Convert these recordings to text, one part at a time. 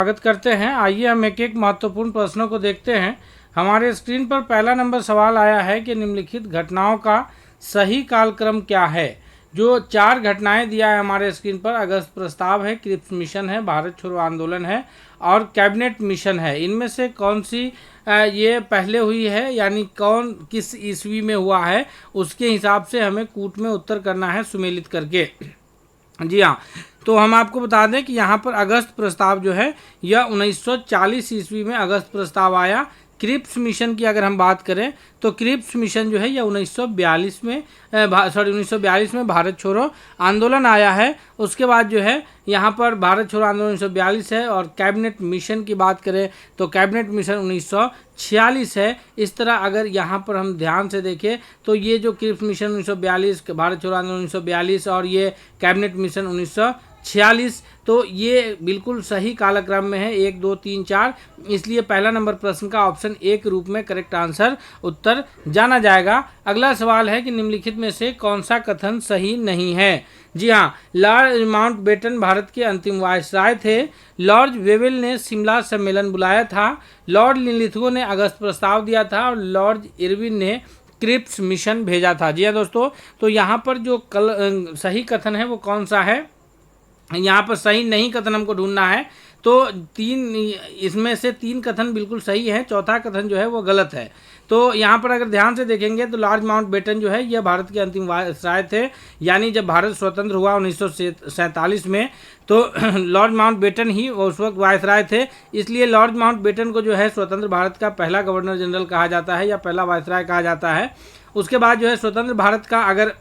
स्वागत करते हैं। आइए हम एक एक महत्वपूर्ण प्रश्नों को देखते हैं। हमारे स्क्रीन पर पहला नंबर सवाल आया है कि निम्नलिखित घटनाओं का सही कालक्रम क्या है। जो 4 घटनाएं दिया है हमारे स्क्रीन पर, अगस्त प्रस्ताव है, क्रिप्स मिशन है, भारत छोड़ो आंदोलन है और कैबिनेट मिशन है। इनमें से कौन सी ये पहले हुई है, यानी कौन किस ईस्वी में हुआ है, उसके हिसाब से हमें कूट में उत्तर करना है सुमेलित करके। जी हाँ, तो हम आपको बता दें कि यहाँ पर अगस्त प्रस्ताव जो है यह 1940 ईस्वी में अगस्त प्रस्ताव आया। क्रिप्स मिशन की अगर हम बात करें तो क्रिप्स मिशन जो है यह 1942 में भारत छोड़ो आंदोलन आया है। उसके बाद जो है यहाँ पर भारत छोड़ो आंदोलन 1942 है। और कैबिनेट मिशन की बात करें तो कैबिनेट मिशन 1946 है। इस तरह अगर यहाँ पर हम ध्यान से देखें तो ये जो क्रिप्स मिशन 1942, भारत छोड़ो आंदोलन 1942 और ये कैबिनेट मिशन 1946, तो ये बिल्कुल सही कालक्रम में है, 1 2 3 4। इसलिए पहला नंबर प्रश्न का ऑप्शन ए के रूप में करेक्ट आंसर उत्तर जाना जाएगा। अगला सवाल है कि निम्नलिखित में से कौन सा कथन सही नहीं है। जी हाँ, लॉर्ड माउंटबेटन भारत के अंतिम वायसराय थे। लॉर्ड वेवेल ने शिमला सम्मेलन बुलाया था। लॉर्ड लिनलिथगो ने अगस्त प्रस्ताव दिया था और लॉर्ड इरविन ने क्रिप्स मिशन भेजा था। जी हाँ दोस्तों, तो यहाँ पर जो सही कथन है वो कौन सा है, यहाँ पर सही नहीं कथन हमको ढूंढना है। तो इसमें से 3 कथन बिल्कुल सही है, चौथा कथन जो है वो गलत है। तो यहाँ पर अगर ध्यान से देखेंगे तो लॉर्ड माउंटबेटन जो है यह भारत के अंतिम वायसराय थे। यानी जब भारत स्वतंत्र हुआ 1947 में, तो लॉर्ड माउंटबेटन ही उस वक्त वायसराय थे। इसलिए लॉर्ड माउंटबेटन को जो है स्वतंत्र भारत का पहला गवर्नर जनरल कहा जाता है या पहला वायसराय कहा जाता है। उसके बाद जो है स्वतंत्र भारत का अगर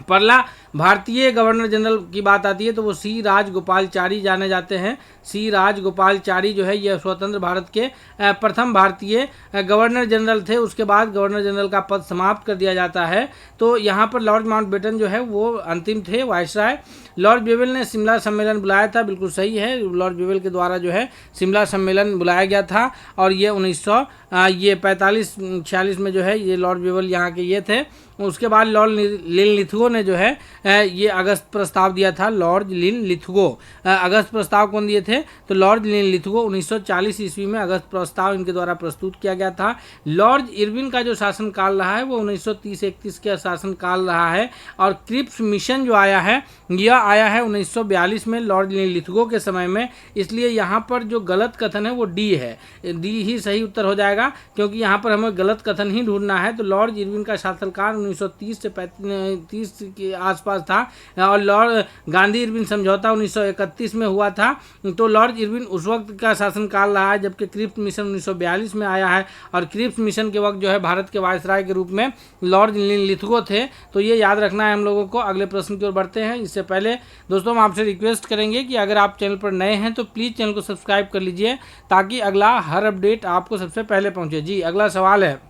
पहला भारतीय गवर्नर जनरल की बात आती है तो वो सी राजगोपालचारी जाने जाते हैं। सी राजगोपालचारी जो है यह स्वतंत्र भारत के प्रथम भारतीय गवर्नर जनरल थे। उसके बाद गवर्नर जनरल का पद समाप्त कर दिया जाता है। तो यहाँ पर लॉर्ड माउंटबेटन जो है वो अंतिम थे, वायसराय। लॉर्ड वेवेल ने शिमला सम्मेलन बुलाया था, बिल्कुल सही है। लॉर्ड वेवेल के द्वारा जो है शिमला सम्मेलन बुलाया गया था और ये 1945-46 में जो है ये लॉर्ड वेवेल यहाँ के ये थे। उसके बाद लॉर्ड लिनलिथगो ने जो है ये अगस्त प्रस्ताव दिया था। लॉर्ड लिनलिथगो अगस्त प्रस्ताव कौन दिए थे, तो लॉर्ड लिनलिथगो 1940 ईस्वी में अगस्त प्रस्ताव इनके द्वारा प्रस्तुत किया गया था। लॉर्ड इरविन का जो शासनकाल रहा है वो 1930-31 का शासनकाल रहा है। और क्रिप्स मिशन जो आया है यह आया है 1942 में लॉर्ड लिनलिथगो के समय में। इसलिए यहाँ पर जो गलत कथन है वो डी है, डी ही सही उत्तर हो जाएगा, क्योंकि यहाँ पर हमें गलत कथन ही ढूंढना है। तो लॉर्ड इरविन का शासनकाल 1930 से 30 के आसपास था और लॉर्ड गांधी इरविन समझौता 1931 में हुआ था। तो लॉर्ड इरविन उस वक्त का शासनकाल रहा है, जबकि क्रिप्स मिशन 1942 में आया है। और क्रिप्स मिशन के वक्त जो है भारत के वायसराय के रूप में लॉर्ड लिनलिथगो थे। तो ये याद रखना है हम लोगों को। अगले प्रश्न की ओर बढ़ते हैं। इससे पहले दोस्तों हम आपसे रिक्वेस्ट करेंगे कि अगर आप चैनल पर नए हैं तो प्लीज़ चैनल को सब्सक्राइब कर लीजिए, ताकि अगला हर अपडेट आपको सबसे पहले पहुंचे। जी, अगला सवाल है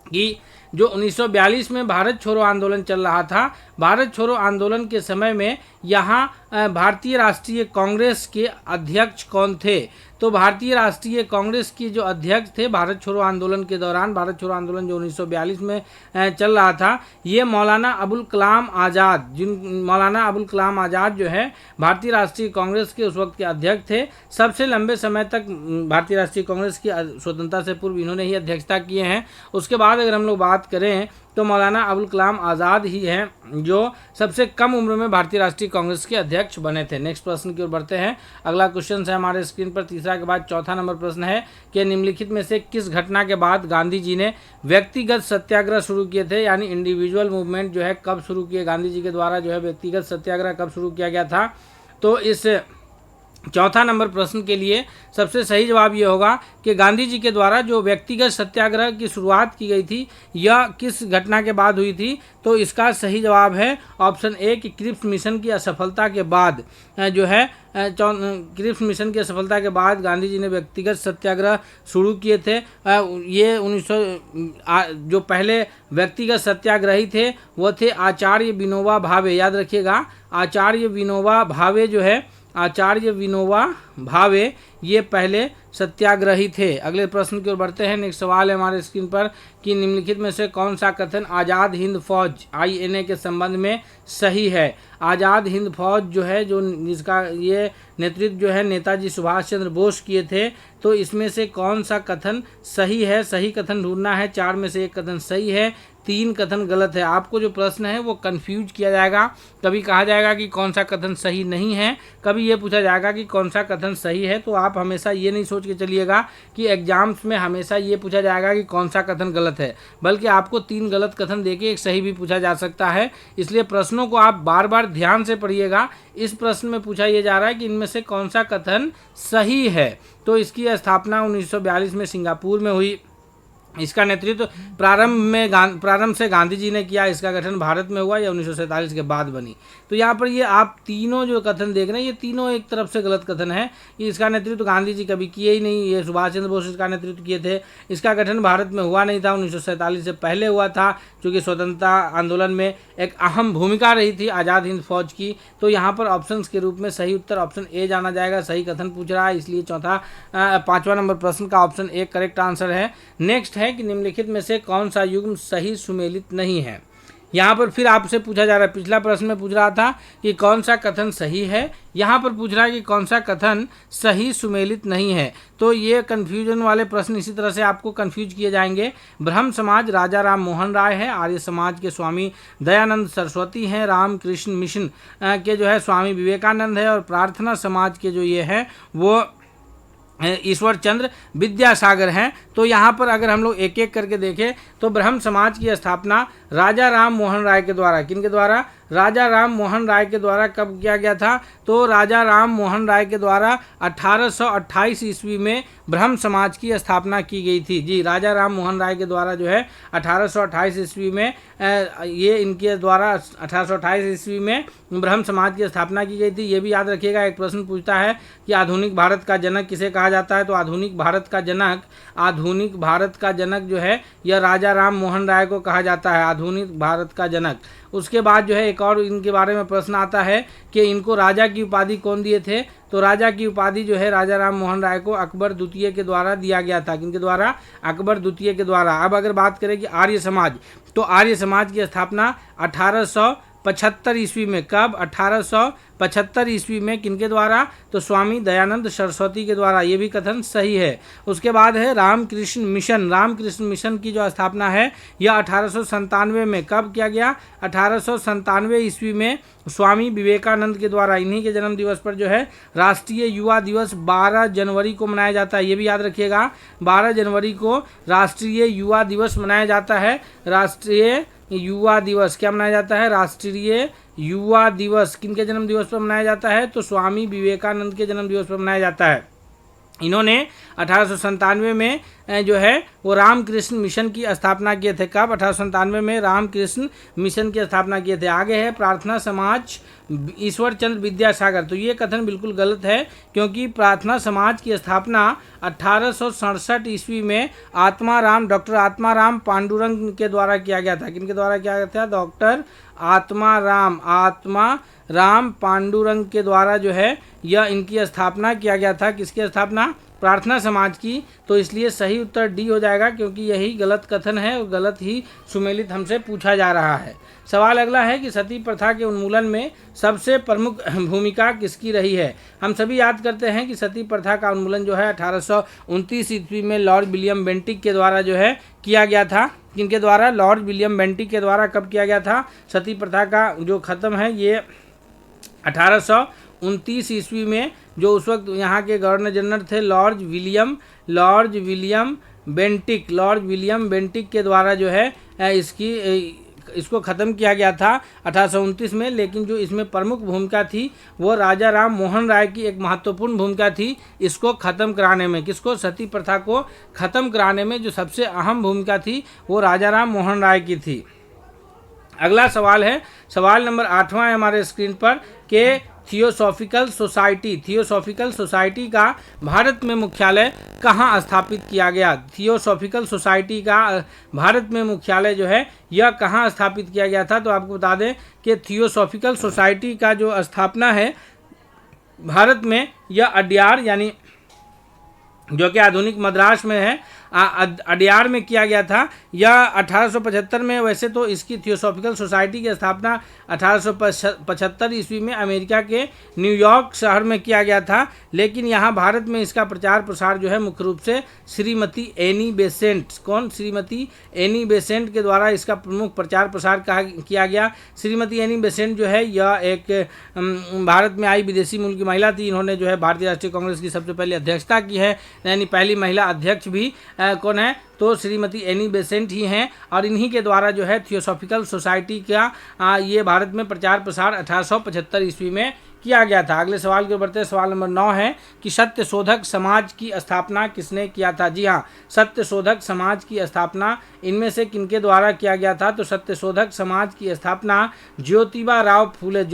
कि जो 1942 में भारत छोड़ो आंदोलन चल रहा था, भारत छोड़ो आंदोलन के समय में यहाँ भारतीय राष्ट्रीय कांग्रेस के अध्यक्ष कौन थे। तो भारतीय राष्ट्रीय कांग्रेस के जो अध्यक्ष थे भारत छोड़ो आंदोलन के दौरान, भारत छोड़ो आंदोलन जो 1942 में चल रहा था, ये मौलाना अबुल कलाम आज़ाद, मौलाना अबुल कलाम आज़ाद जो है भारतीय राष्ट्रीय कांग्रेस के उस वक्त के अध्यक्ष थे। सबसे लंबे समय तक भारतीय राष्ट्रीय कांग्रेस की स्वतंत्रता से पूर्व इन्होंने ही अध्यक्षता किए हैं। उसके बाद अगर हम लोग बात करें तो मौलाना अबुल कलाम आज़ाद ही हैं जो सबसे कम उम्र में भारतीय राष्ट्रीय कांग्रेस के अध्यक्ष बने थे। नेक्स्ट प्रश्न की ओर बढ़ते हैं। अगला क्वेश्चन है हमारे स्क्रीन पर, तीसरा के बाद चौथा नंबर प्रश्न है कि निम्नलिखित में से किस घटना के बाद गांधी जी ने व्यक्तिगत सत्याग्रह शुरू किए थे। यानी इंडिविजुअल मूवमेंट जो है कब शुरू किए, गांधी जी के द्वारा जो है व्यक्तिगत सत्याग्रह कब शुरू किया गया था। तो इस चौथा नंबर प्रश्न के लिए सबसे सही जवाब ये होगा कि गांधी जी के द्वारा जो व्यक्तिगत सत्याग्रह की शुरुआत की गई थी यह किस घटना के बाद हुई थी। तो इसका सही जवाब है ऑप्शन ए कि क्रिप्स मिशन की असफलता के बाद जो है क्रिप्स मिशन की असफलता के बाद गांधी जी ने व्यक्तिगत सत्याग्रह शुरू किए थे। ये 1900 जो पहले व्यक्तिगत सत्याग्रही थे वो थे आचार्य विनोबा भावे। याद रखिएगा, आचार्य विनोबा भावे जो है आचार्य विनोबा भावे ये पहले सत्याग्रही थे। अगले प्रश्न की ओर बढ़ते हैं। नेक्स्ट सवाल है हमारे स्क्रीन पर कि निम्नलिखित में से कौन सा कथन आज़ाद हिंद फौज INA के संबंध में सही है। आज़ाद हिंद फौज जो है, जो जिसका ये नेतृत्व जो है नेताजी सुभाष चंद्र बोस किए थे, तो इसमें से कौन सा कथन सही है। सही कथन ढूंढना है। 4 में से एक कथन सही है, 3 कथन गलत है। आपको जो प्रश्न है वो कंफ्यूज किया जाएगा। कभी कहा जाएगा कि कौन सा कथन सही नहीं है, कभी ये पूछा जाएगा कि कौन सा कथन सही है। तो आप हमेशा ये नहीं सोच के चलिएगा कि एग्जाम्स में हमेशा ये पूछा जाएगा कि कौन सा कथन गलत है, बल्कि आपको 3 गलत कथन देके एक सही भी पूछा जा सकता है। इसलिए प्रश्नों को आप बार बार ध्यान से पढ़िएगा। इस प्रश्न में पूछा यह जा रहा है कि इनमें से कौन सा कथन सही है। तो इसकी स्थापना 1942 में सिंगापुर में हुई। इसका नेतृत्व प्रारंभ से गांधी जी ने किया। इसका गठन भारत में हुआ या 1947 के बाद बनी। तो यहाँ पर ये आप तीनों जो कथन देख रहे हैं, ये तीनों एक तरफ से गलत कथन है। कि इसका नेतृत्व गांधी जी कभी किए ही नहीं, ये सुभाष चंद्र बोस इसका नेतृत्व किए थे। इसका गठन भारत में हुआ नहीं था, 1947 से पहले हुआ था, क्योंकि स्वतंत्रता आंदोलन में एक अहम भूमिका रही थी आज़ाद हिंद फौज की। तो यहाँ पर ऑप्शंस के रूप में सही उत्तर ऑप्शन ए जाना जाएगा। सही कथन पूछ रहा है, इसलिए 5वां नंबर प्रश्न का ऑप्शन ए करेक्ट आंसर है। नेक्स्ट है कि निम्नलिखित में से कौन सा युग्म सही सुमेलित नहीं है। यहाँ पर फिर आपसे पूछा जा रहा है, पिछला प्रश्न में पूछ रहा था कि कौन सा कथन सही है, यहाँ पर पूछ रहा है कि कौन सा कथन सही सुमेलित नहीं है। तो ये कन्फ्यूजन वाले प्रश्न इसी तरह से आपको कन्फ्यूज किए जाएंगे। ब्रह्म समाज राजा राम मोहन राय है, आर्य समाज के स्वामी दयानंद सरस्वती हैं, रामकृष्ण मिशन के जो है स्वामी विवेकानंद है, और प्रार्थना समाज के जो ये हैं वो ईश्वर चंद्र विद्यासागर हैं। तो यहाँ पर अगर हम लोग एक एक करके देखें तो ब्रह्म समाज की स्थापना राजा राम मोहन राय के द्वारा, किन के द्वारा, राजा राम मोहन राय के द्वारा कब किया गया था। तो राजा राम मोहन राय के द्वारा 1828 ईस्वी में ब्रह्म समाज की स्थापना की गई थी। जी, राजा राम मोहन राय के द्वारा जो है 1828 ईस्वी में ये इनके द्वारा 1828 ईस्वी में ब्रह्म समाज की स्थापना की गई थी। ये भी याद रखिएगा, एक प्रश्न पूछता है कि आधुनिक भारत का जनक किसे कहा जाता है। तो आधुनिक भारत का जनक जो है यह राजा राम मोहन राय को कहा जाता है, आधुनिक भारत का जनक। उसके बाद जो है एक और इनके बारे में प्रश्न आता है कि इनको राजा की उपाधि कौन दिए थे। तो राजा की उपाधि जो है राजा राम मोहन राय को अकबर द्वितीय के द्वारा दिया गया था। किनके द्वारा, अकबर द्वितीय के द्वारा। अब अगर बात करें कि आर्य समाज, तो आर्य समाज की स्थापना 1875 ईस्वी में, कब, 1875 ईस्वी में, किनके द्वारा, तो स्वामी दयानंद सरस्वती के द्वारा। ये भी कथन सही है। उसके बाद है रामकृष्ण मिशन। रामकृष्ण मिशन की जो स्थापना है यह 1897 में, कब किया गया, 1897 ईस्वी में स्वामी विवेकानंद के द्वारा। इन्हीं के जन्म दिवस पर जो है राष्ट्रीय युवा दिवस 12 जनवरी को मनाया जाता है। ये भी याद रखिएगा, 12 जनवरी को राष्ट्रीय युवा दिवस मनाया जाता है। राष्ट्रीय युवा दिवस क्या मनाया जाता है, राष्ट्रीय युवा दिवस किनके जन्म दिवस पर मनाया जाता है, तो स्वामी विवेकानंद के जन्म दिवस पर मनाया जाता है। इन्होंने 1897 में जो है वो रामकृष्ण मिशन की स्थापना किए थे। कब, 1897 में रामकृष्ण मिशन की स्थापना किए थे। आगे है प्रार्थना समाज ईश्वर चंद्र विद्यासागर। तो ये कथन बिल्कुल गलत है, क्योंकि प्रार्थना समाज की स्थापना 1867 ईस्वी में डॉक्टर आत्माराम पांडुरंग के द्वारा किया गया था। किनके द्वारा किया गया था, डॉक्टर आत्माराम पांडुरंग के द्वारा जो है यह इनकी स्थापना किया गया था। किसकी स्थापना, प्रार्थना समाज की। तो इसलिए सही उत्तर डी हो जाएगा, क्योंकि यही गलत कथन है और गलत ही सुमेलित हमसे पूछा जा रहा है। सवाल अगला है कि सती प्रथा के उन्मूलन में सबसे प्रमुख भूमिका किसकी रही है। हम सभी याद करते हैं कि सती प्रथा का उन्मूलन जो है 1829 ईस्वी में लॉर्ड विलियम बेंटिक के द्वारा जो है किया गया था। किनके द्वारा, लॉर्ड विलियम बेंटिक के द्वारा कब किया गया था। सती प्रथा का जो ख़त्म है ये 1829 ईस्वी में, जो उस वक्त यहाँ के गवर्नर जनरल थे लॉर्ड विलियम बेंटिक के द्वारा जो है इसको ख़त्म किया गया था 1829 में। लेकिन जो इसमें प्रमुख भूमिका थी वो राजा राम मोहन राय की एक महत्वपूर्ण भूमिका थी इसको ख़त्म कराने में। किसको, सती प्रथा को ख़त्म कराने में जो सबसे अहम भूमिका थी वो राजा राम मोहन राय की थी। अगला सवाल है, सवाल नंबर 8वां है हमारे स्क्रीन पर कि थियोसॉफिकल सोसाइटी का भारत में मुख्यालय कहाँ स्थापित किया गया। थियोसॉफिकल सोसाइटी का भारत में मुख्यालय जो है यह कहाँ स्थापित किया गया था। तो आपको बता दें कि थियोसॉफिकल सोसाइटी का जो स्थापना है भारत में यह अड्यार यानी जो कि आधुनिक मद्रास में है, अड्यार में किया गया था। यह 1875 में, वैसे तो इसकी थियोसॉफिकल सोसाइटी की स्थापना 1875 ईस्वी में अमेरिका के न्यूयॉर्क शहर में किया गया था, लेकिन यहाँ भारत में इसका प्रचार प्रसार जो है मुख्य रूप से Shrimati Annie Besant, Shrimati Annie Besant के द्वारा इसका प्रमुख प्रचार प्रसार किया गया। श्रीमती एनी बेसेंट जो है यह एक भारत में आई विदेशी मूल की महिला थी। इन्होंने जो है भारतीय राष्ट्रीय कांग्रेस की सबसे पहले अध्यक्षता की है, यानी पहली महिला अध्यक्ष भी कौन है, तो श्रीमती एनी बेसेंट ही हैं, और इन्हीं के द्वारा जो है थियोसॉफिकल सोसाइटी का ये भारत में प्रचार प्रसार 1875 ईस्वी में किया गया था। अगले सवाल के बढ़ते, सवाल नंबर 9 है कि सत्य शोधक समाज की स्थापना किसने किया था। जी हाँ, सत्य शोधक समाज की स्थापना इनमें से किनके द्वारा किया गया था, तो सत्य शोधक समाज की स्थापना ज्योतिबा राव फूले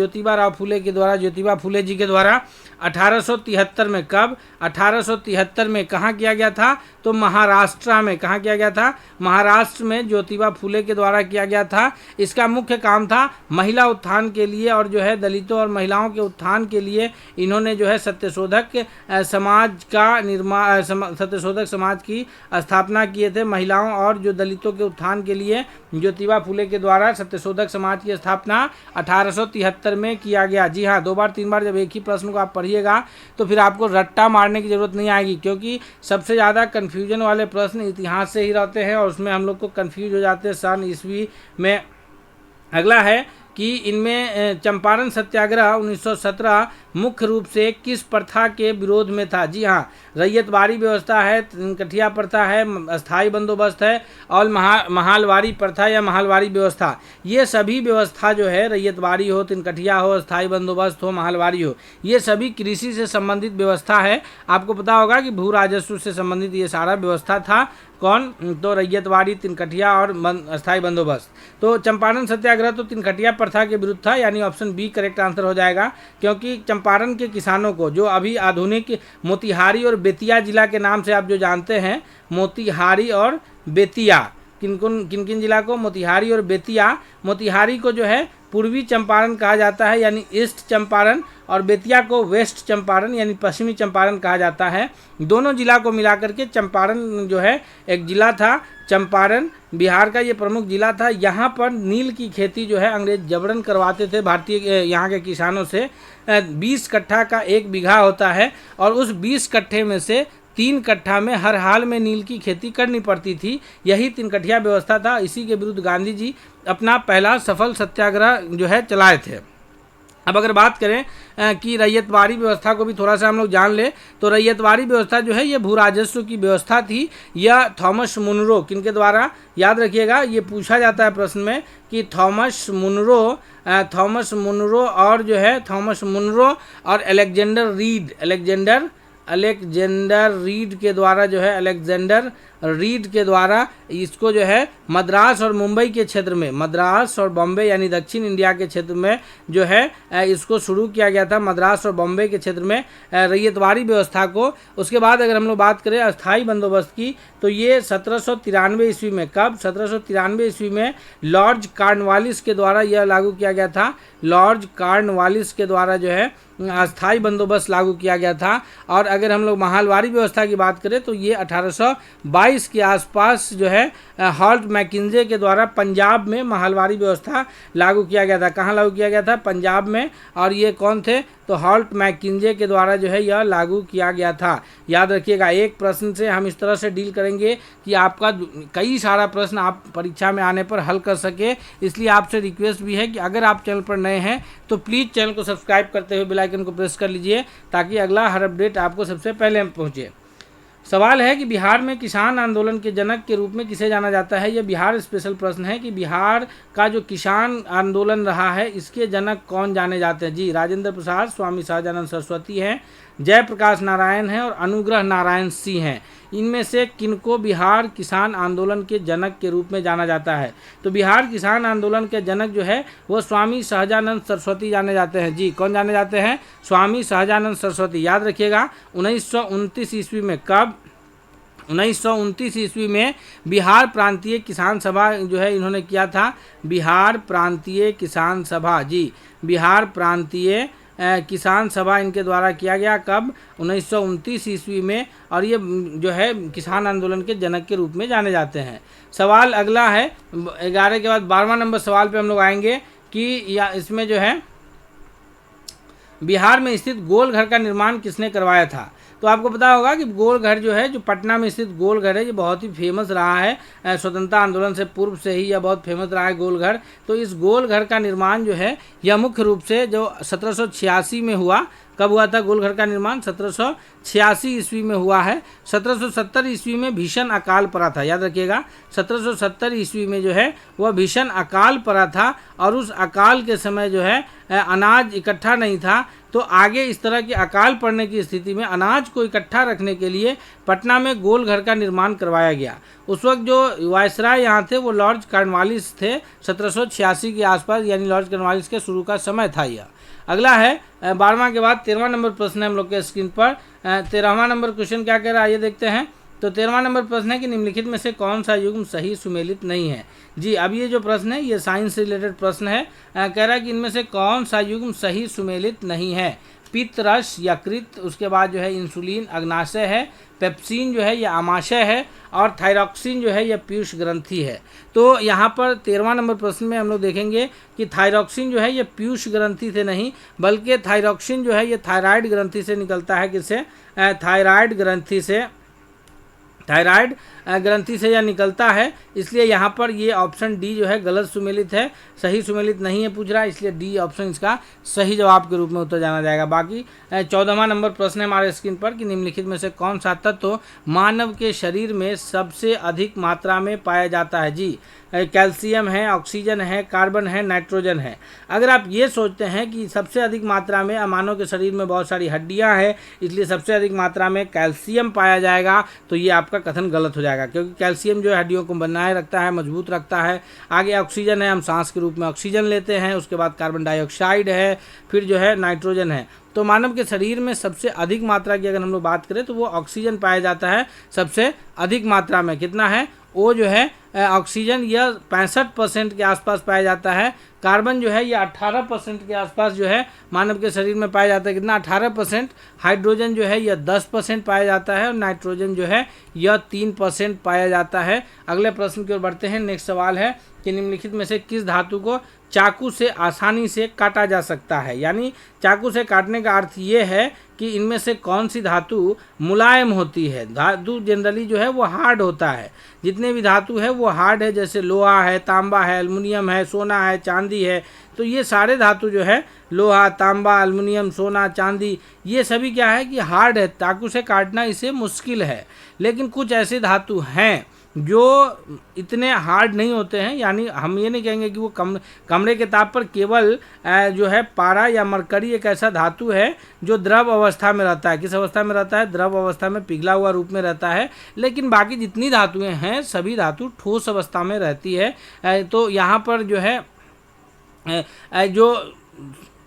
के द्वारा, ज्योतिबा फूले जी के द्वारा 1873 में। कब? 1873 में। कहाँ किया गया था, तो महाराष्ट्र में। कहाँ किया गया था? महाराष्ट्र में ज्योतिबा फूले के द्वारा किया गया था। इसका मुख्य काम था महिला उत्थान के लिए और जो है दलितों और महिलाओं के उत्थान के लिए इन्होंने जो है सत्यशोधक समाज का निर्माण, सत्यशोधक समाज की स्थापना किए थे। महिलाओं और जो दलितों के उत्थान के लिए ज्योतिबा फूले के द्वारा सत्यशोधक समाज की स्थापना 1873 में किया गया। जी हाँ, 2 बार 3 बार जब एक ही प्रश्न को आप पढ़िएगा तो फिर आपको रट्टा मारने की जरूरत नहीं आएगी, क्योंकि सबसे ज़्यादा कन्फ्यूजन वाले प्रश्न इतिहास से ही रहते हैं और उसमें हम लोग को कन्फ्यूज हो जाते हैं सन ईस्वी में। अगला है कि इनमें चंपारण सत्याग्रह 1917 मुख्य रूप से किस प्रथा के विरोध में था। जी हाँ, रैयतवाड़ी व्यवस्था है, कठिया प्रथा है, अस्थाई बंदोबस्त है और महालवाड़ी प्रथा या महालवाड़ी व्यवस्था। ये सभी व्यवस्था जो है, रैयतवाड़ी हो, तिनकठिया हो, अस्थाई बंदोबस्त हो, महालवाड़ी हो, ये सभी कृषि से संबंधित व्यवस्था है। आपको पता होगा कि भू राजस्व से संबंधित ये सारा व्यवस्था था। कौन? तो रैयतवाड़ी, तिनकठिया और अस्थाई बंदोबस्त। तो चंपारण सत्याग्रह तो तिनकठिया प्रथा के विरुद्ध था, यानी ऑप्शन बी करेक्ट आंसर हो जाएगा, क्योंकि चंपारण के किसानों को, जो अभी आधुनिक मोतिहारी और बेतिया जिला के नाम से आप जो जानते हैं, मोतिहारी और बेतिया, किन किन जिला को? मोतिहारी और बेतिया। मोतिहारी को जो है पूर्वी चंपारण कहा जाता है, यानी ईस्ट चंपारण, और बेतिया को वेस्ट चंपारण यानी पश्चिमी चंपारण कहा जाता है। दोनों जिला को मिलाकर के चंपारण जो है एक जिला था। चंपारण बिहार का ये प्रमुख जिला था। यहाँ पर नील की खेती जो है अंग्रेज जबरन करवाते थे भारतीय यहाँ के किसानों से। 20 कट्ठा का 1 बीघा होता है और उस 20 कट्ठे में से 3 कट्ठा में हर हाल में नील की खेती करनी पड़ती थी। यही तिनकठिया व्यवस्था था। इसी के विरुद्ध गांधी जी अपना पहला सफल सत्याग्रह जो है चलाए थे। अब अगर बात करें कि रैयतवाड़ी व्यवस्था को भी थोड़ा सा हम लोग जान ले, तो रैयतवाड़ी व्यवस्था जो है ये भू राजस्व की व्यवस्था थी। यह थॉमस मुनरो, किनके द्वारा? याद रखिएगा, ये पूछा जाता है प्रश्न में कि थॉमस मुनरो और जो है थॉमस मुनरो और अलेक्जेंडर रीड के द्वारा जो है, अलेक्जेंडर रीड के द्वारा इसको जो है मद्रास और मुंबई के क्षेत्र में, मद्रास और बॉम्बे यानी दक्षिण इंडिया के क्षेत्र में जो है इसको शुरू किया गया था, मद्रास और बॉम्बे के क्षेत्र में रैयतवाड़ी व्यवस्था को। उसके बाद अगर हम लोग बात करें अस्थाई बंदोबस्त की, तो ये 1793 ईस्वी में। कब? 1793 ईस्वी में लॉर्ड कॉर्नवालिस के द्वारा यह लागू किया गया था। लॉर्ड कॉर्नवालिस के द्वारा जो है अस्थाई बंदोबस्त लागू किया गया था। और अगर हम लोग महालवाड़ी व्यवस्था की बात करें तो ये 1822 के आसपास जो है हॉल्ट मैकिन्जे के द्वारा पंजाब में महालवाड़ी व्यवस्था लागू किया गया था। कहाँ लागू किया गया था? पंजाब में। और ये कौन थे? तो हॉल्ट मैकिन्जे के द्वारा जो है यह लागू किया गया था। याद रखिएगा, एक प्रश्न से हम इस तरह से डील करेंगे कि आपका कई सारा प्रश्न आप परीक्षा में आने पर हल कर सके। इसलिए आपसे रिक्वेस्ट भी है कि अगर आप चैनल पर नए हैं तो प्लीज़ चैनल को सब्सक्राइब करते हुए बेल आइकन को प्रेस कर लीजिए, ताकि अगला हर अपडेट आपको सबसे पहले पहुँचे। सवाल है कि बिहार में किसान आंदोलन के जनक के रूप में किसे जाना जाता है। यह बिहार स्पेशल प्रश्न है कि बिहार का जो किसान आंदोलन रहा है इसके जनक कौन जाने जाते हैं। जी, राजेंद्र प्रसाद, स्वामी सहजानंद सरस्वती हैं, जयप्रकाश नारायण हैं और अनुग्रह नारायण सिंह हैं। इनमें से किनको बिहार किसान आंदोलन के जनक के रूप में जाना जाता है? तो बिहार किसान आंदोलन के जनक जो है वो स्वामी सहजानंद सरस्वती जाने जाते हैं। जी, कौन जाने जाते हैं? स्वामी सहजानंद सरस्वती। याद रखिएगा, 1929 ईस्वी में। कब? 1929 ईस्वी में बिहार प्रांतीय किसान सभा जो है इन्होंने किया था। बिहार प्रांतीय किसान सभा। जी, बिहार प्रांतीय किसान सभा इनके द्वारा किया गया, कब? 1929 ईस्वी में, और ये जो है किसान आंदोलन के जनक के रूप में जाने जाते हैं। सवाल अगला है 11 के बाद 12वां नंबर सवाल पे हम लोग आएंगे कि या इसमें जो है बिहार में स्थित गोल घर का निर्माण किसने करवाया था? तो आपको पता होगा कि गोल घर जो है, जो पटना में स्थित गोल घर है, ये बहुत ही फेमस रहा है, स्वतंत्रता आंदोलन से पूर्व से ही यह बहुत फेमस रहा है गोल घर। तो इस गोल घर का निर्माण जो है यह मुख्य रूप से जो 1786 में हुआ, कब हुआ था गोल घर का निर्माण? 1786 ईस्वी में हुआ है। 1770 ईस्वी में भीषण अकाल पड़ा था, याद रखिएगा 1770 ईस्वी में जो है वह भीषण अकाल पड़ा था, और उस अकाल के समय जो है अनाज इकट्ठा नहीं था। तो आगे इस तरह की अकाल पड़ने की स्थिति में अनाज को इकट्ठा रखने के लिए पटना में गोल घर का निर्माण करवाया गया। उस वक्त जो वायसराय यहाँ थे वो लॉर्ड कॉर्नवालिस थे, 1786 के आसपास, यानी लॉर्ड कॉर्नवालिस के शुरू का समय था यह। अगला है 12वां के बाद 13वां नंबर प्रश्न है हम लोग के स्क्रीन पर। 13वां नंबर क्वेश्चन क्या कह रहा है ये देखते हैं। तो 13वां नंबर प्रश्न है कि निम्नलिखित में से कौन सा युग्म सही सुमेलित नहीं है? जी, अब ये जो प्रश्न है ये साइंस से रिलेटेड प्रश्न है। कह रहा है कि इनमें से कौन सा युग्म सही सुमेलित नहीं है? पित्त रस, यकृत, उसके बाद जो है इंसुलिन अग्नाशय है, पेप्सिन जो है यह आमाशय है, और थायरॉक्सिन जो है यह पीयूष ग्रंथि है। तो यहाँ पर 13वां नंबर प्रश्न में हम लोग देखेंगे कि थायरॉक्सिन जो है यह पीयूष ग्रंथि से नहीं, बल्कि थायरॉक्सिन जो है यह थायराइड ग्रंथि से निकलता है। किससे? थायराइड ग्रंथि से, थायराइड ग्रंथि से यह निकलता है। इसलिए यहाँ पर ये ऑप्शन डी जो है गलत सुमेलित है, सही सुमेलित नहीं है पूछ रहा है, इसलिए डी ऑप्शन इसका सही जवाब के रूप में उत्तर जाना जाएगा। बाकी 14वां नंबर प्रश्न है हमारे स्क्रीन पर कि निम्नलिखित में से कौन सा तत्व मानव के शरीर में सबसे अधिक मात्रा में पाया जाता है? जी, कैल्शियम है, ऑक्सीजन है, कार्बन है, नाइट्रोजन है। अगर आप ये सोचते हैं कि सबसे अधिक मात्रा में, मानव के शरीर में बहुत सारी हड्डियां हैं इसलिए सबसे अधिक मात्रा में कैल्शियम पाया जाएगा, तो ये आपका कथन गलत हो जाएगा, क्योंकि कैल्शियम जो है हड्डियों को बनाए रखता है, मजबूत रखता है। आगे ऑक्सीजन है, हम सांस के रूप में ऑक्सीजन लेते हैं, उसके बाद कार्बन डाइऑक्साइड है, फिर जो है नाइट्रोजन है। तो मानव के शरीर में सबसे अधिक मात्रा की अगर हम लोग बात करें तो वो ऑक्सीजन पाया जाता है सबसे अधिक मात्रा में। कितना है वो जो है ऑक्सीजन, यह 65% के आसपास पाया जाता है। कार्बन जो है ये 18% के आसपास जो है मानव के शरीर में पाया जाता है। कितना? 18%। हाइड्रोजन जो है यह 10% पाया जाता है, और नाइट्रोजन जो है यह 3% पाया जाता है। अगले प्रश्न की ओर बढ़ते हैं। नेक्स्ट सवाल है कि निम्नलिखित में से किस धातु को चाकू से आसानी से काटा जा सकता है? यानी चाकू से काटने का अर्थ ये है कि इनमें से कौन सी धातु मुलायम होती है। धातु जनरली जो है वो हार्ड होता है, जितने भी धातु है वो हार्ड है, जैसे लोहा है, तांबा है, एल्युमिनियम है, सोना है, चांदी है। तो ये सारे धातु जो है लोहा, तांबा, एल्युमिनियम, सोना, चांदी, ये सभी क्या है कि हार्ड है, चाकू से काटना इसे मुश्किल है। लेकिन कुछ ऐसे धातु हैं जो इतने हार्ड नहीं होते हैं, यानी हम ये नहीं कहेंगे कि वो कमरे के ताप पर केवल जो है पारा या मरकरी एक ऐसा धातु है जो द्रव अवस्था में रहता है। किस अवस्था में रहता है? द्रव अवस्था में, पिघला हुआ रूप में रहता है। लेकिन बाकी जितनी धातुएं हैं सभी धातु ठोस अवस्था में रहती है। तो यहाँ पर जो है जो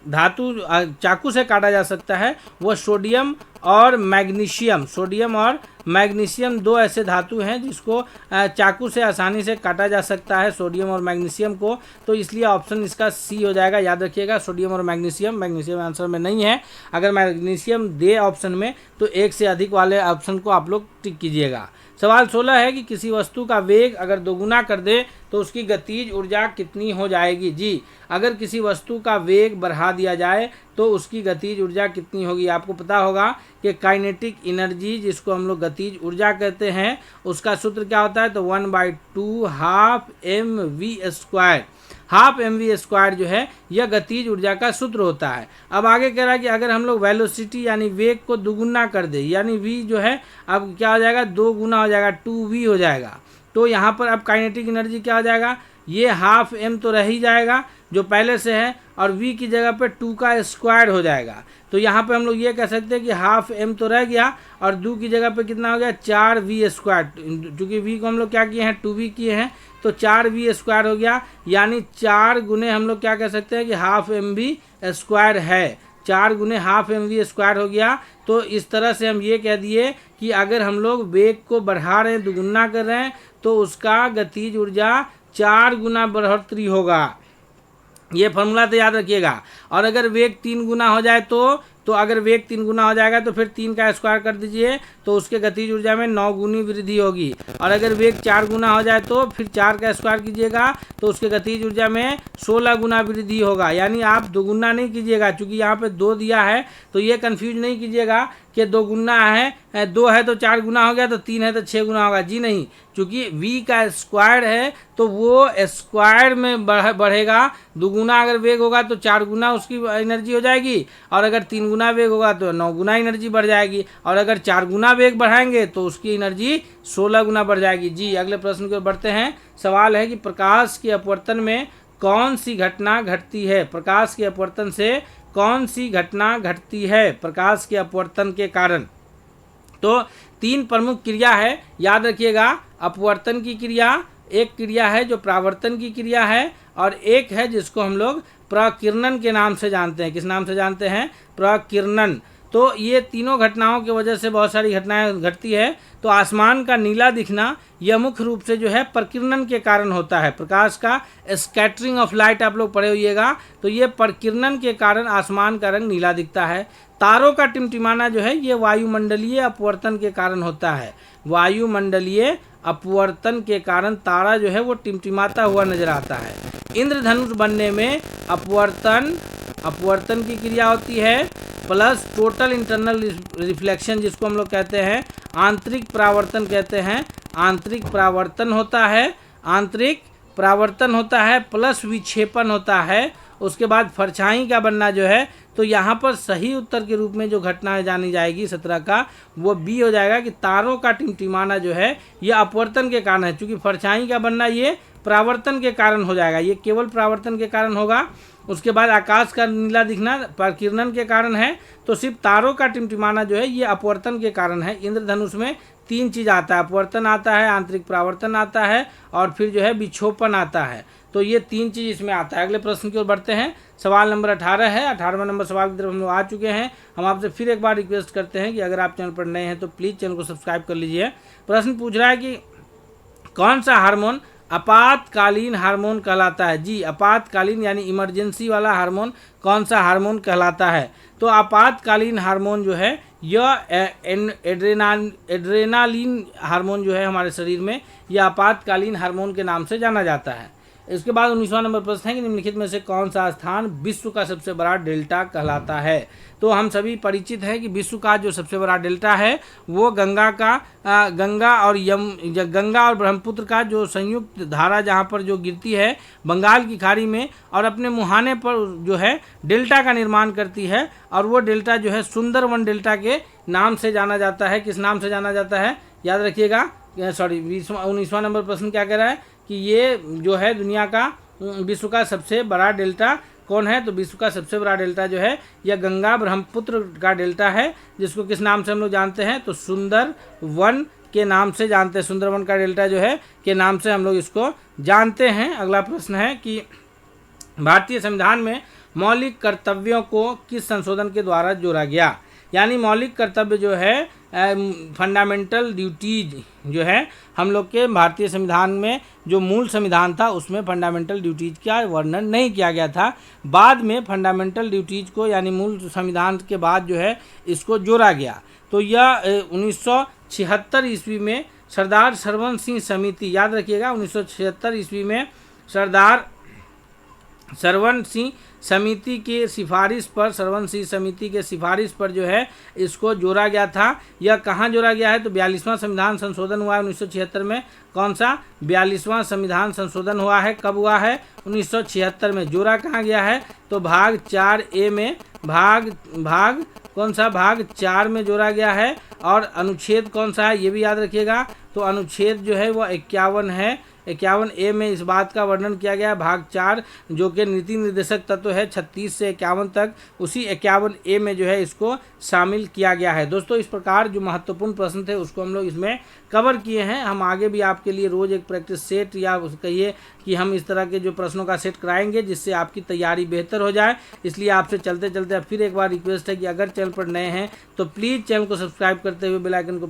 धातु चाकू से काटा जा सकता है वो सोडियम और मैग्नीशियम, सोडियम और मैग्नीशियम दो ऐसे धातु हैं जिसको चाकू से आसानी से काटा जा सकता है, सोडियम और मैग्नीशियम को। तो इसलिए ऑप्शन इसका सी हो जाएगा। याद रखिएगा सोडियम और मैग्नीशियम, मैग्नीशियम आंसर में नहीं है। अगर मैग्नीशियम दे ऑप्शन में तो एक से अधिक वाले ऑप्शन को आप लोग टिक कीजिएगा। सवाल 16 है कि किसी वस्तु का वेग अगर दोगुना कर दे तो उसकी गतिज ऊर्जा कितनी हो जाएगी? जी, अगर किसी वस्तु का वेग बढ़ा दिया जाए तो उसकी गतिज ऊर्जा कितनी होगी? आपको पता होगा कि काइनेटिक एनर्जी, जिसको हम लोग गतिज ऊर्जा कहते हैं, उसका सूत्र क्या होता है? तो 1/2 हाफ mv²। हाफ mv² जो है यह गतिज ऊर्जा का सूत्र होता है। अब आगे कह रहा है कि अगर हम लोग वेलोसिटी यानी वेग को दुगुना कर दे, यानी v जो है अब क्या हो जाएगा? 2 गुना हो जाएगा, 2v हो जाएगा। तो यहाँ पर अब काइनेटिक एनर्जी क्या हो जाएगा? ये हाफ m तो रह ही जाएगा जो पहले से है, और v की जगह पे 2 का स्क्वायर हो जाएगा। तो यहाँ पे हम लोग ये कह सकते हैं कि हाफ m तो रह गया और 2 की जगह पे कितना हो गया? 4v²। चूँकि v को हम लोग क्या किए हैं? 2v किए हैं, तो 4v² हो गया। यानी 4 गुने हम लोग क्या कह सकते हैं कि हाफ mv² है। 4 गुने हाफ mv² हो गया। तो इस तरह से हम ये कह दिए कि अगर हम लोग वेग को बढ़ा रहे हैं, दुगुना कर रहे हैं, तो उसका गतिज ऊर्जा 4 गुना बढ़ोतरी होगा। ये फॉर्मूला तो याद रखिएगा। और अगर वेग 3 गुना हो जाए तो अगर वेग 3 गुना हो जाएगा तो फिर 3 का स्क्वायर कर दीजिए तो उसके गतिज ऊर्जा में 9 गुनी वृद्धि होगी। और अगर वेग 4 गुना हो जाए तो फिर 4 का स्क्वायर कीजिएगा तो उसके गतिज ऊर्जा में 16 गुना वृद्धि होगा। यानी आप दोगुना नहीं कीजिएगा, चूंकि यहाँ पे 2 दिया है तो ये कंफ्यूज नहीं कीजिएगा कि 2 गुना है, 2 है तो 4 गुना हो गया, तो 3 है तो 6 गुना होगा। जी नहीं, चूंकि v का स्क्वायर है तो वो स्क्वायर में बढ़ेगा। दुगुना अगर वेग होगा तो 4 गुना उसकी एनर्जी हो जाएगी, और अगर 3 गुना वेग होगा तो 9 गुना एनर्जी बढ़ जाएगी, और अगर 4 गुना वेग बढ़ाएंगे तो उसकी एनर्जी 16 गुना बढ़ जाएगी। जी अगले प्रश्न की ओर बढ़ते हैं। सवाल है कि प्रकाश के अपवर्तन में कौन सी घटना घटती है? प्रकाश के अपवर्तन से कौन सी घटना घटती है प्रकाश के अपवर्तन के कारण? तो 3 प्रमुख क्रिया है, याद रखिएगा। अपवर्तन की क्रिया, एक क्रिया है जो परावर्तन की क्रिया है, और एक है जिसको हम लोग प्रकीर्णन के नाम से जानते हैं। किस नाम से जानते हैं? प्रकीर्णन। तो ये तीनों घटनाओं की वजह से बहुत सारी घटनाएं घटती है। तो आसमान का नीला दिखना यह मुख्य रूप से जो है प्रकीर्णन के कारण होता है। प्रकाश का स्कैटरिंग ऑफ लाइट आप लोग पढ़े होइएगा, तो ये प्रकीर्णन के कारण आसमान का रंग नीला दिखता है। तारों का टिमटिमाना जो है ये वायुमंडलीय अपवर्तन के कारण होता है। वायुमंडलीय अपवर्तन के कारण तारा जो है वो टिमटिमाता हुआ नजर आता है। इंद्रधनुष बनने में अपवर्तन की क्रिया होती है, प्लस टोटल इंटरनल रिफ्लेक्शन जिसको हम लोग कहते हैं, आंतरिक परावर्तन कहते हैं। आंतरिक परावर्तन होता है, आंतरिक परावर्तन होता है, प्लस विक्षेपण होता है। उसके बाद परछाई का बनना जो है, तो यहाँ पर सही उत्तर के रूप में जो घटना जानी जाएगी 17 का, वो बी हो जाएगा कि तारों का टिमटिमाना जो है यह अपवर्तन के कारण है। चूंकि परछाई का बनना ये परावर्तन के कारण हो जाएगा, ये केवल परावर्तन के कारण होगा। उसके बाद आकाश का नीला दिखना प्रकीर्णन के कारण है, तो सिर्फ तारों का टिमटिमाना जो है ये अपवर्तन के कारण है। इंद्रधनुष में 3 चीज़ आता है, अपवर्तन आता है, आंतरिक परावर्तन आता है, और फिर जो है विक्षोपन आता है। तो ये 3 चीज़ इसमें आता है। अगले प्रश्न की ओर बढ़ते हैं। सवाल नंबर 18 है। 18वें नंबर सवाल की तरफ हम लोग आ चुके हैं। हम आपसे फिर एक बार रिक्वेस्ट करते हैं कि अगर आप चैनल पर नए हैं तो प्लीज़ चैनल को सब्सक्राइब कर लीजिए। प्रश्न पूछ रहा है कि कौन सा हार्मोन आपातकालीन हार्मोन कहलाता है? जी आपातकालीन यानी इमरजेंसी वाला हार्मोन कौन सा हार्मोन कहलाता है? तो आपातकालीन हार्मोन जो है यह एड्रेनालिन हार्मोन जो है हमारे शरीर में, यह आपातकालीन हार्मोन के नाम से जाना जाता है। इसके बाद 19वां नंबर प्रश्न है कि निम्नलिखित में से कौन सा स्थान विश्व का सबसे बड़ा डेल्टा कहलाता है? तो हम सभी परिचित हैं कि विश्व का जो सबसे बड़ा डेल्टा है वो गंगा और ब्रह्मपुत्र का जो संयुक्त धारा जहाँ पर जो गिरती है बंगाल की खाड़ी में, और अपने मुहाने पर जो है डेल्टा का निर्माण करती है, और वो डेल्टा जो है सुंदरवन डेल्टा के नाम से जाना जाता है। किस नाम से जाना जाता है? याद रखिएगा। 19वां नंबर प्रश्न क्या कह रहा है कि ये जो है दुनिया का विश्व का सबसे बड़ा डेल्टा कौन है? तो विश्व का सबसे बड़ा डेल्टा जो है यह गंगा ब्रह्मपुत्र का डेल्टा है, जिसको किस नाम से हम लोग जानते हैं? तो सुंदरवन के नाम से जानते हैं। सुंदरवन का डेल्टा जो है के नाम से हम लोग इसको जानते हैं। अगला प्रश्न है कि भारतीय संविधान में मौलिक कर्तव्यों को किस संशोधन के द्वारा जोड़ा गया? यानी मौलिक कर्तव्य जो है फंडामेंटल ड्यूटीज जो है हम लोग के भारतीय संविधान में जो मूल संविधान था उसमें फंडामेंटल ड्यूटीज का वर्णन नहीं किया गया था। बाद में फंडामेंटल ड्यूटीज को यानी मूल संविधान के बाद जो है इसको जोड़ा गया। तो यह 1976 ईस्वी में सरदार सरवन सिंह समिति, याद रखिएगा 1976 ईस्वी में सरदार सरवन सिंह समिति के सिफारिश पर, सरवन सिंह समिति के सिफारिश पर जो है इसको जोड़ा गया था। यह कहाँ जोड़ा गया है? तो 42वां संविधान संशोधन हुआ है 1976 में। कौन सा? 42वां संविधान संशोधन हुआ है। कब हुआ है? 1976 में। जोड़ा कहाँ गया है? तो भाग 4A में, भाग कौन सा? भाग 4 में जोड़ा गया है। और अनुच्छेद कौन सा है ये भी याद रखिएगा। तो अनुच्छेद जो है वो 51 है। 51A में इस बात का वर्णन किया गया है। भाग 4 जो कि नीति निर्देशक तत्व है 36 से 51 तक, उसी 51A में जो है इसको शामिल किया गया है। दोस्तों इस प्रकार जो महत्वपूर्ण प्रश्न थे उसको हम लोग इसमें कवर किए हैं। हम आगे भी आपके लिए रोज़ एक प्रैक्टिस सेट या कहिए कि हम इस तरह के जो प्रश्नों का सेट कराएंगे जिससे आपकी तैयारी बेहतर हो जाए। इसलिए आपसे चलते चलते फिर एक बार रिक्वेस्ट है कि अगर चैनल पर नए हैं तो प्लीज़ चैनल को सब्सक्राइब करते हुए बेल आइकन को